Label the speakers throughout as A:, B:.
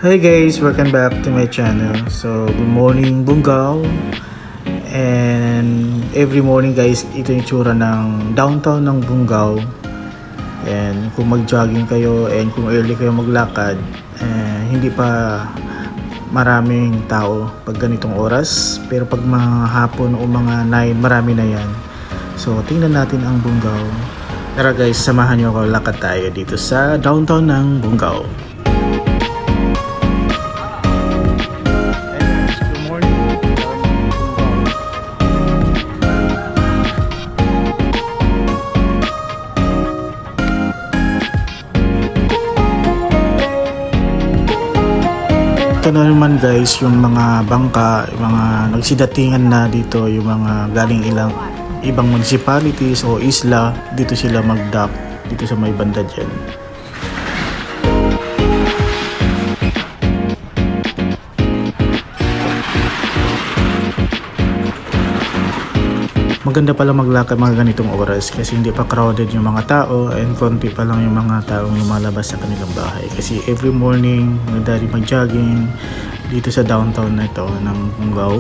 A: Hi guys, welcome back to my channel. So, good morning Bungaw. And every morning guys, ito yung tsura ng downtown ng Bungaw. And kung mag-jogging kayo and kung early kayo maglakad, hindi pa maraming tao pag ganitong oras. Pero pag mga hapon o mga 9, marami na yan. So, tingnan natin ang Bungaw. Tara guys, samahan nyo ako, lakad tayo dito sa downtown ng Bungaw. Ito na naman guys yung mga bangka, yung mga nagsidatingan na dito, yung mga galing ibang municipalities o isla, dito sila mag-dock dito sa may banda dyan. Maganda pala maglakad mga ganitong oras kasi hindi pa crowded yung mga tao and konti pa lang yung mga taong lumalabas sa kanilang bahay. Kasi every morning magdari mag-jogging dito sa downtown na ito ng Bungaw.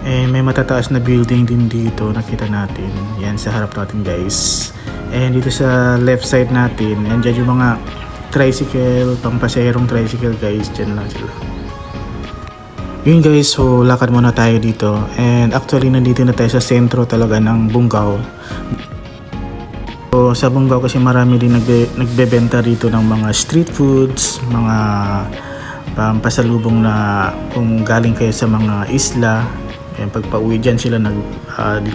A: May matataas na building din dito, nakita natin. Yan sa harap natin guys. And dito sa left side natin, andyan yung mga tricycle, pampasaherong tricycle guys. Dyan lang sila. Yun guys, so lakad muna tayo dito. And actually nandito na tayo sa sentro talaga ng Bungaw. So sa Bungaw kasi marami din nagbebenta dito ng mga street foods, mga pampasalubong na kung galing kayo sa mga isla. And pag pauwi dyan sila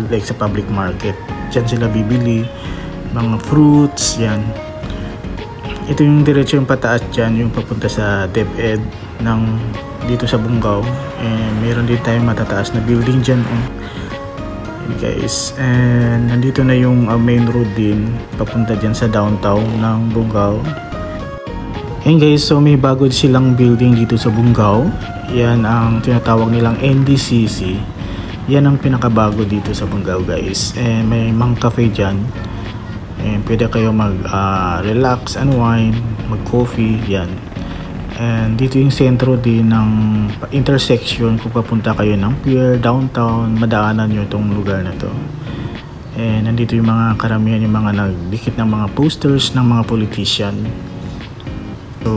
A: like sa public market. Dyan sila bibili mga fruits, yan. Ito yung diretso yung pataas dyan, yung papunta sa DepEd ng dito sa Bungaw. And meron din tayong matataas na building dyan guys. And nandito na yung main road din papunta dyan sa downtown ng Bungaw. And guys, so may bago silang building dito sa Bungaw. Yan ang tinatawag nilang NDCC. Yan ang pinakabago dito sa Bungaw guys. And may mang cafe dyan. And pwede kayo mag-relax, unwind, mag-coffee, yan. And dito yung sentro din ng intersection kung papunta kayo ng pier, downtown, madaanan nyo itong lugar na to. And nandito yung mga karamihan, yung mga nagdikit ng mga posters ng mga politician. So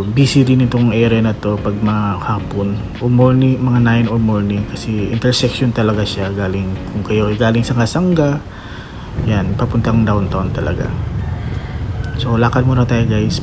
A: busy din itong area na to pag mga hapon o morning, mga 9 or morning, kasi intersection talaga siya. Kung kayo galing sa Kasanga, yan, papuntang downtown talaga. So lakad muna tayo guys.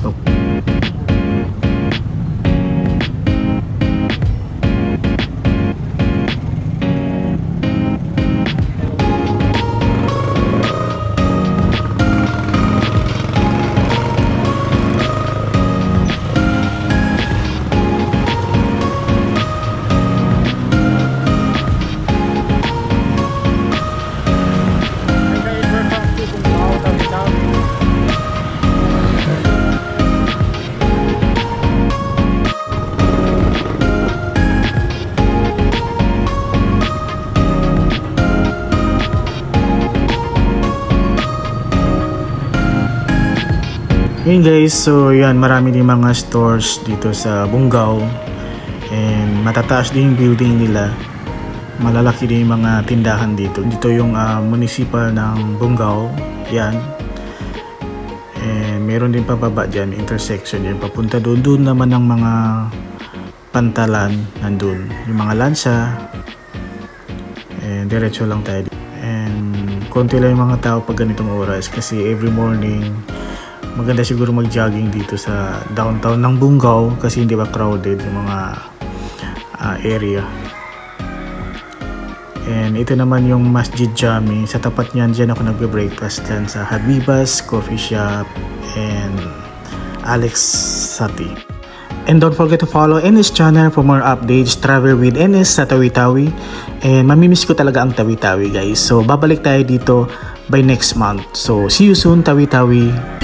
A: Yun guys, so yan, marami din mga stores dito sa Bungaw. And matataas din yung building nila. Malalaki din yung mga tindahan dito. Dito yung municipal ng Bungaw. Yan. And meron din pababa dyan, intersection yan. Papunta doon. Doon naman ang mga pantalan nandun. Yung mga lansa. And diretso lang tayo. And konti lang yung mga tao pag ganitong oras. Kasi every morning maganda siguro mag-jogging dito sa downtown ng Bungaw kasi hindi ba crowded yung mga area. And ito naman yung Masjid Jami. Sa tapat niyan, dyan ako nagbe-breakfast dyan sa Habibas Coffee Shop and Alex Sati. And don't forget to follow NS channel for more updates, travel with NS sa Tawi-Tawi. And mamimiss ko talaga ang Tawi-Tawi guys. So babalik tayo dito by next month. So see you soon, Tawi-Tawi.